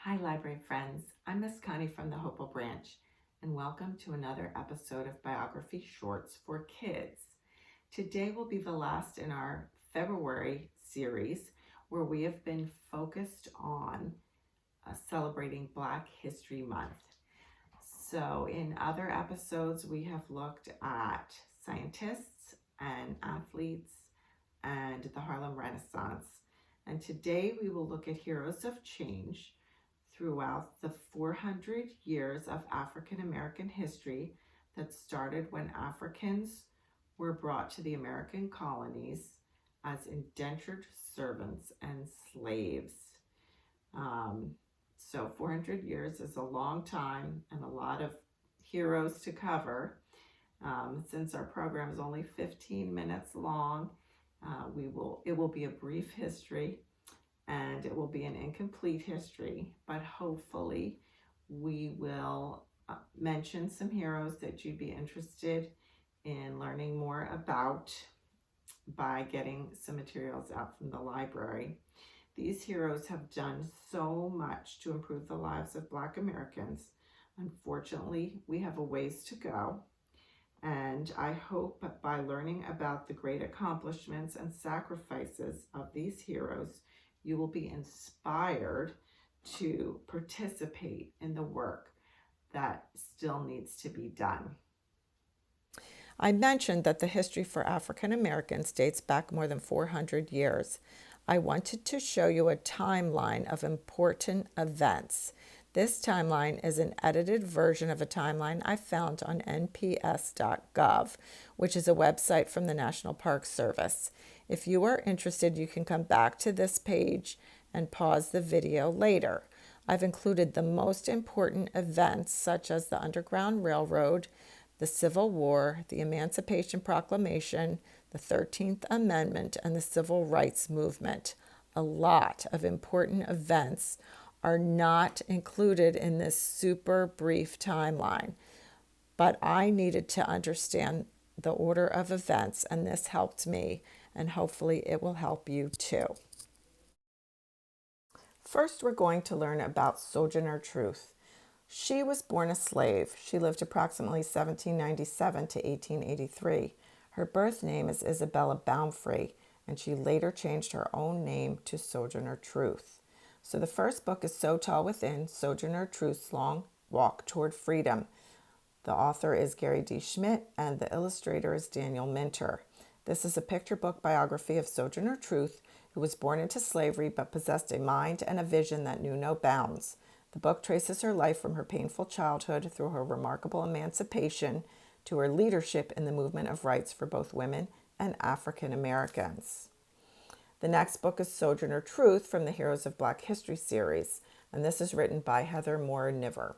Hi, library friends. I'm Miss Connie from the Hopewell branch, and welcome to another episode of Biography Shorts for Kids. Today will be the last in our February series where we have been focused on celebrating Black History Month. So in other episodes, we have looked at scientists and athletes and the Harlem Renaissance. And today we will look at heroes of change throughout the 400 years of African American history that started when Africans were brought to the American colonies as indentured servants and slaves. So 400 years is a long time and a lot of heroes to cover. Since our program is only 15 minutes long, it will be a brief history and it will be an incomplete history, but hopefully we will mention some heroes that you'd be interested in learning more about by getting some materials out from the library. These heroes have done so much to improve the lives of Black Americans. Unfortunately, we have a ways to go. And I hope by learning about the great accomplishments and sacrifices of these heroes, you will be inspired to participate in the work that still needs to be done. I mentioned that the history for African Americans dates back more than 400 years. I wanted to show you a timeline of important events. This timeline is an edited version of a timeline I found on nps.gov, which is a website from the National Park Service. If you are interested, you can come back to this page and pause the video later. I've included the most important events such as the Underground Railroad, the Civil War, the Emancipation Proclamation, the 13th Amendment, and the Civil Rights Movement. A lot of important events are not included in this super brief timeline, but I needed to understand the order of events, and this helped me, and hopefully it will help you too. First, we're going to learn about Sojourner Truth. She was born a slave. She lived approximately 1797 to 1883. Her birth name is Isabella Baumfree, and she later changed her own name to Sojourner Truth. So the first book is So Tall Within, Sojourner Truth's Long Walk Toward Freedom. The author is Gary D. Schmidt, and the illustrator is Daniel Minter. This is a picture book biography of Sojourner Truth, who was born into slavery but possessed a mind and a vision that knew no bounds. The book traces her life from her painful childhood through her remarkable emancipation to her leadership in the movement of rights for both women and African Americans. The next book is Sojourner Truth from the Heroes of Black History series, and this is written by Heather Moore Niver.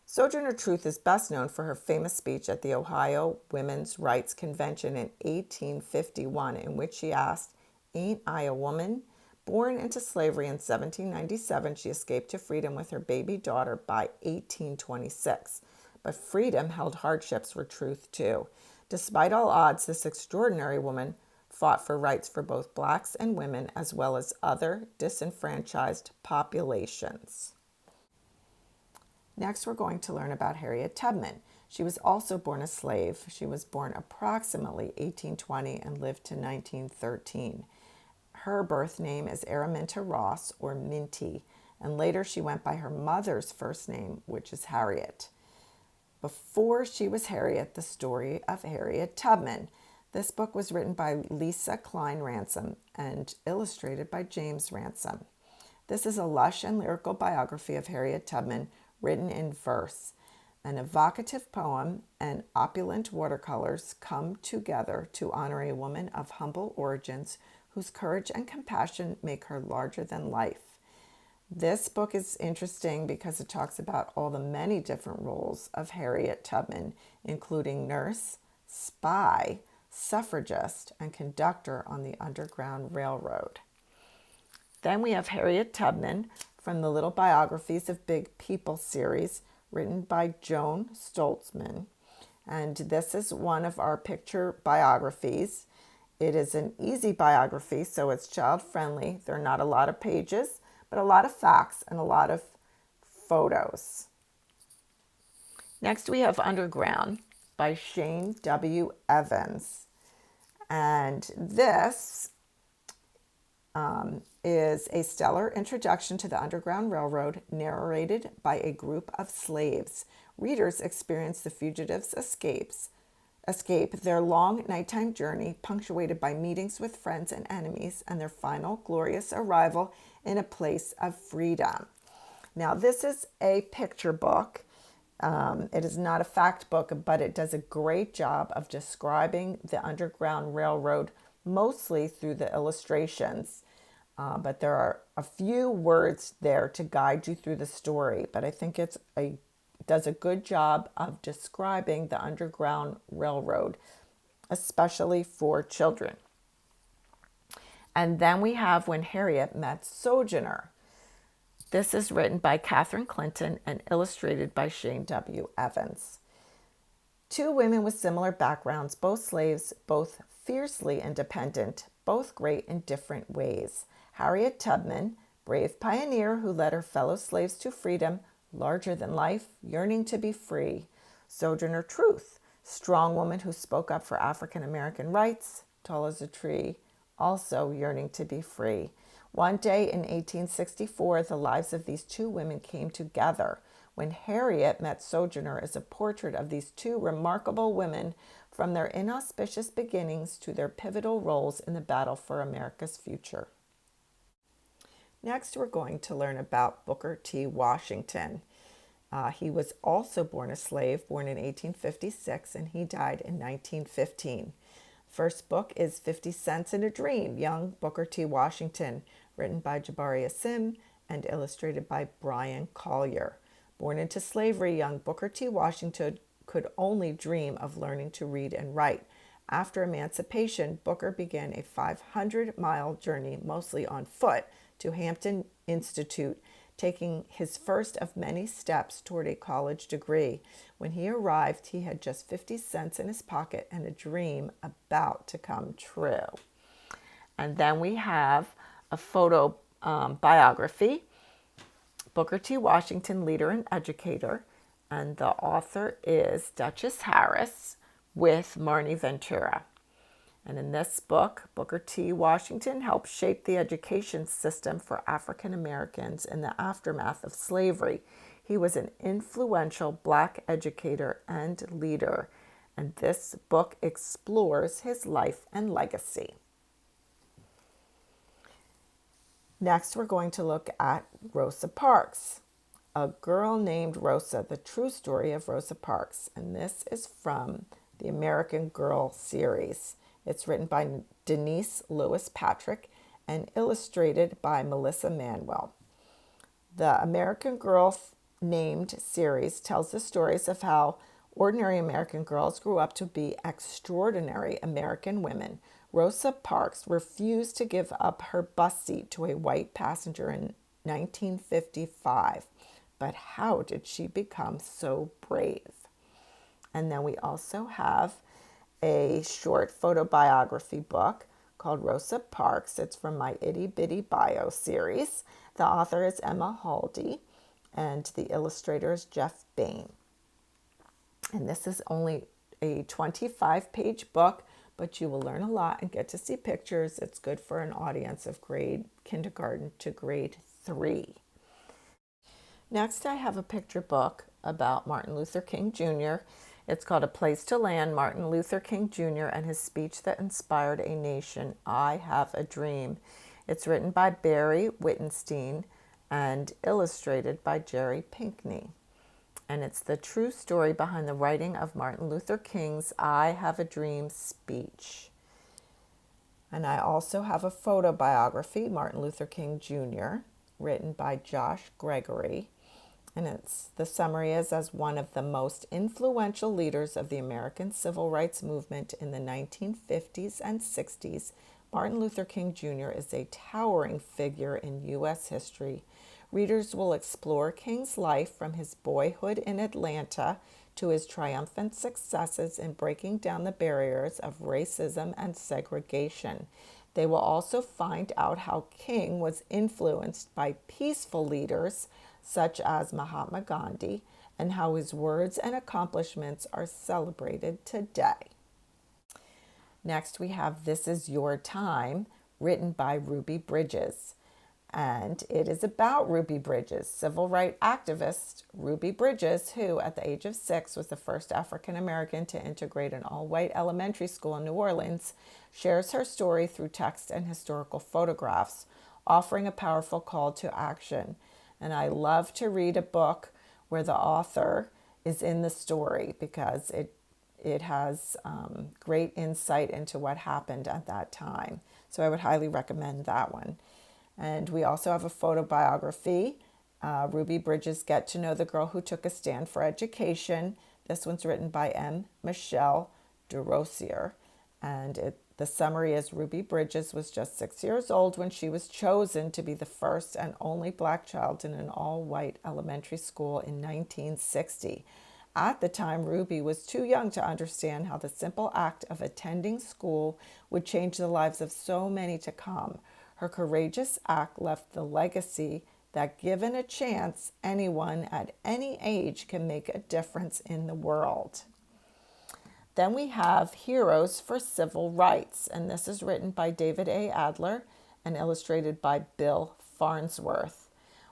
Sojourner Truth is best known for her famous speech at the Ohio Women's Rights Convention in 1851, in which she asked, "Ain't I a woman?" Born into slavery in 1797, she escaped to freedom with her baby daughter by 1826. But freedom held hardships for Truth, too. Despite all odds, this extraordinary woman fought for rights for both blacks and women, as well as other disenfranchised populations. Next, we're going to learn about Harriet Tubman. She was also born a slave. She was born approximately 1820 and lived to 1913. Her birth name is Araminta Ross, or Minty, and later she went by her mother's first name, which is Harriet. Before she was Harriet, the story of Harriet Tubman. This book was written by Lisa Klein Ransom and illustrated by James Ransom. This is a lush and lyrical biography of Harriet Tubman written in verse. An evocative poem and opulent watercolors come together to honor a woman of humble origins whose courage and compassion make her larger than life. This book is interesting because it talks about all the many different roles of Harriet Tubman, including nurse, spy, suffragist, and conductor on the Underground Railroad. Then we have Harriet Tubman from the Little Biographies of Big People series, written by Joan Stoltzman. And this is one of our picture biographies. It is an easy biography, so it's child-friendly. There are not a lot of pages, but a lot of facts and a lot of photos. Next, we have Underground by Shane W. Evans. And this is a stellar introduction to the Underground Railroad, narrated by a group of slaves. Readers experience the fugitives' escape their long nighttime journey, punctuated by meetings with friends and enemies, and their final glorious arrival in a place of freedom. Now, this is a picture book. It is not a fact book, but it does a great job of describing the Underground Railroad, mostly through the illustrations. But there are a few words there to guide you through the story. But I think it does a good job of describing the Underground Railroad, especially for children. And then we have When Harriet Met Sojourner. This is written by Catherine Clinton and illustrated by Shane W. Evans. Two women with similar backgrounds, both slaves, both fiercely independent, both great in different ways. Harriet Tubman, brave pioneer who led her fellow slaves to freedom, larger than life, yearning to be free. Sojourner Truth, strong woman who spoke up for African American rights, tall as a tree, also yearning to be free. One day in 1864, the lives of these two women came together. When Harriet Met Sojourner is a portrait of these two remarkable women from their inauspicious beginnings to their pivotal roles in the battle for America's future. Next, we're going to learn about Booker T. Washington. He was also born a slave, born in 1856, and he died in 1915. First book is 50 Cents in a Dream, Young Booker T. Washington, written by Jabari Assim and illustrated by Brian Collier. Born into slavery, young Booker T. Washington could only dream of learning to read and write. After emancipation, Booker began a 500-mile journey, mostly on foot, to Hampton Institute, taking his first of many steps toward a college degree. When he arrived, he had just 50 cents in his pocket and a dream about to come true. And then we have a photo biography, Booker T. Washington, Leader and Educator, and the author is Duchess Harris with Marnie Ventura. And in this book, Booker T. Washington helped shape the education system for African Americans in the aftermath of slavery. He was an influential Black educator and leader, and this book explores his life and legacy. Next, we're going to look at Rosa Parks, A Girl Named Rosa, the true story of Rosa Parks. And this is from the American Girl series. It's written by Denise Lewis Patrick and illustrated by Melissa Manuel. The American Girl named series tells the stories of how ordinary American girls grew up to be extraordinary American women. Rosa Parks refused to give up her bus seat to a white passenger in 1955. But how did she become so brave? And then we also have a short photobiography book called Rosa Parks. It's from my Itty Bitty Bio series. The author is Emma Haldy, and the illustrator is Jeff Bain. And this is only a 25-page book, but you will learn a lot and get to see pictures. It's good for an audience of grade kindergarten to grade 3. Next, I have a picture book about Martin Luther King Jr. It's called A Place to Land, Martin Luther King Jr. and His Speech That Inspired a Nation, I Have a Dream. It's written by Barry Wittenstein and illustrated by Jerry Pinkney. And it's the true story behind the writing of Martin Luther King's I Have a Dream speech. And I also have a photobiography, Martin Luther King Jr., written by Josh Gregory. And the summary is, as one of the most influential leaders of the American Civil Rights Movement in the 1950s and 60s, Martin Luther King Jr. is a towering figure in U.S. history. Readers will explore King's life from his boyhood in Atlanta to his triumphant successes in breaking down the barriers of racism and segregation. They will also find out how King was influenced by peaceful leaders such as Mahatma Gandhi and how his words and accomplishments are celebrated today. Next, we have This Is Your Time, written by Ruby Bridges. And it is about Ruby Bridges, civil rights activist Ruby Bridges, who at the age of 6 was the first African American to integrate an all-white elementary school in New Orleans, shares her story through text and historical photographs, offering a powerful call to action. And I love to read a book where the author is in the story because it has great insight into what happened at that time. So I would highly recommend that one. And we also have a photobiography, Ruby Bridges, Get to Know the Girl Who Took a Stand for Education. This one's written by M. Michelle DeRosier. And the summary is Ruby Bridges was just 6 years old when she was chosen to be the first and only Black child in an all-white elementary school in 1960. At the time, Ruby was too young to understand how the simple act of attending school would change the lives of so many to come. Her courageous act left the legacy that, given a chance, anyone at any age can make a difference in the world. Then we have Heroes for Civil Rights, and this is written by David A. Adler and illustrated by Bill Farnsworth.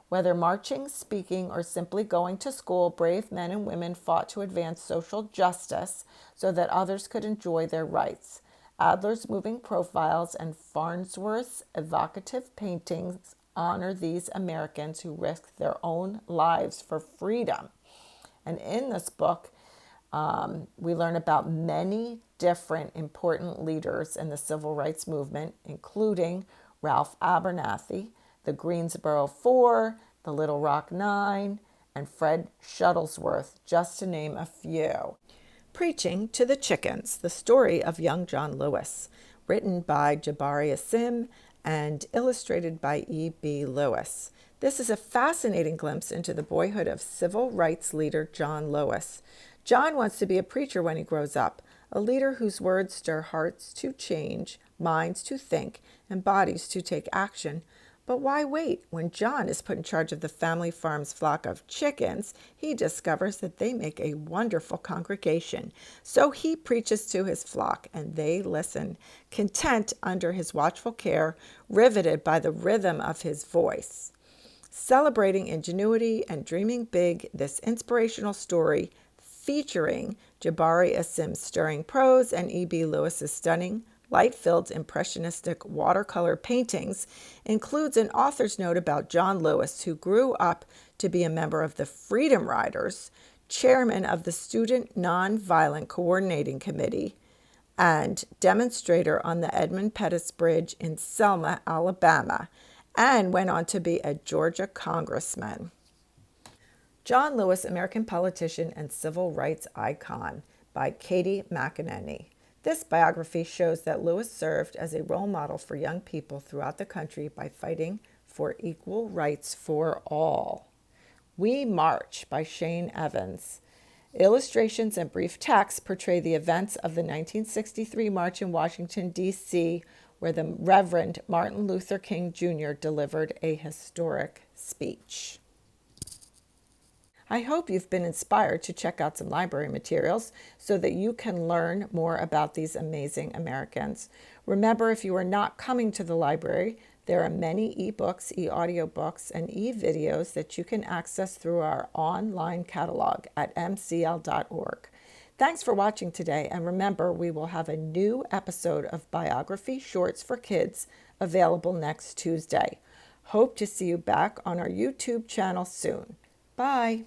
Whether marching, speaking, or simply going to school, brave men and women fought to advance social justice so that others could enjoy their rights. Adler's moving profiles and Farnsworth's evocative paintings honor these Americans who risked their own lives for freedom. And in this book, we learn about many different important leaders in the civil rights movement, including Ralph Abernathy, the Greensboro Four, the Little Rock Nine, and Fred Shuttlesworth, just to name a few. Preaching to the Chickens, the story of young John Lewis, written by Jabari Asim and illustrated by E.B. Lewis. This is a fascinating glimpse into the boyhood of civil rights leader John Lewis. John wants to be a preacher when he grows up, a leader whose words stir hearts to change, minds to think, and bodies to take action. But why wait? When John is put in charge of the family farm's flock of chickens, he discovers that they make a wonderful congregation. So he preaches to his flock, and they listen, content under his watchful care, riveted by the rhythm of his voice. Celebrating ingenuity and dreaming big, this inspirational story, featuring Jabari Asim's stirring prose and E.B. Lewis's stunning, light-filled impressionistic watercolor paintings, includes an author's note about John Lewis, who grew up to be a member of the Freedom Riders, chairman of the Student Nonviolent Coordinating Committee, and demonstrator on the Edmund Pettus Bridge in Selma, Alabama, and went on to be a Georgia congressman. John Lewis, American Politician and Civil Rights Icon, by Katie McEnany. This biography shows that Lewis served as a role model for young people throughout the country by fighting for equal rights for all. We March, by Shane Evans. Illustrations and brief text portray the events of the 1963 march in Washington, D.C., where the Reverend Martin Luther King Jr. delivered a historic speech. I hope you've been inspired to check out some library materials so that you can learn more about these amazing Americans. Remember, if you are not coming to the library, there are many ebooks, e-audiobooks, and e-videos that you can access through our online catalog at mcl.org. Thanks for watching today, and remember, we will have a new episode of Biography Shorts for Kids available next Tuesday. Hope to see you back on our YouTube channel soon. Bye.